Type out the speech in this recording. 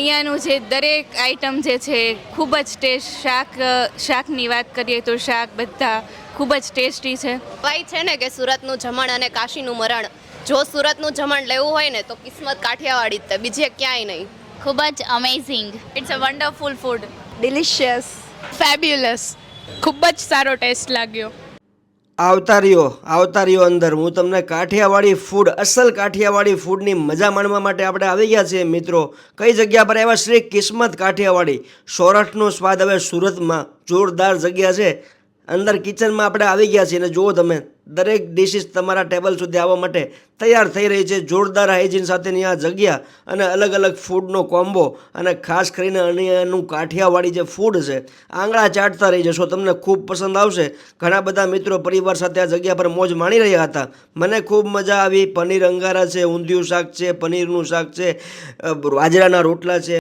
અહીંયાનું જે દરેક આઈટમ જે છે ખૂબ જ ટેસ્ટ, શાકની વાત કરીએ તો શાક બધા ખૂબ જ ટેસ્ટી છે. કહેવાય છે ને કે સુરતનું જમણ અને કાશીનું મરણ. જો સુરતનું જમણ લેવું હોય ને તો કિસ્મત કાઠિયાવાડી જ, બીજે ક્યાંય નહીં. ખૂબ જ amazing. It's a wonderful food. Delicious, fabulous. ખૂબ જ સારો ટેસ્ટ લાગ્યો. આવતા રહ્યો અંદર. હું તમને કાઠિયાવાડી ફૂડ, અસલ કાઠિયાવાડી ફૂડની મજા માણવા માટે આપણે આવી ગયા છીએ મિત્રો. કઈ જગ્યા પર આવ્યા? શ્રી કિસ્મત કાઠિયાવાડી. સૌરાષ્ટ્રનો સ્વાદ હવે સુરતમાં. જોરદાર જગ્યા છે. અંદર કિચનમાં આપણે આવી ગયા છીએ અને જુઓ તમે, દરેક ડિશિસ તમારા ટેબલ સુધી આવવા માટે તૈયાર થઈ રહી છે. જોરદાર હાઇજીન સાથેની આ જગ્યા અને અલગ અલગ ફૂડનો કોમ્બો, અને ખાસ કરીને અહીંયાનું કાઠિયાવાડી જે ફૂડ છે, આંગળા ચાટતા રહી જશો. તમને ખૂબ પસંદ આવશે. ઘણા બધા મિત્રો પરિવાર સાથે આ જગ્યા પર મોજ માણી રહ્યા હતા. મને ખૂબ મજા આવી. પનીર અંગારા છે, ઊંધિયું શાક છે, પનીરનું શાક છે, બાજરાના રોટલા છે.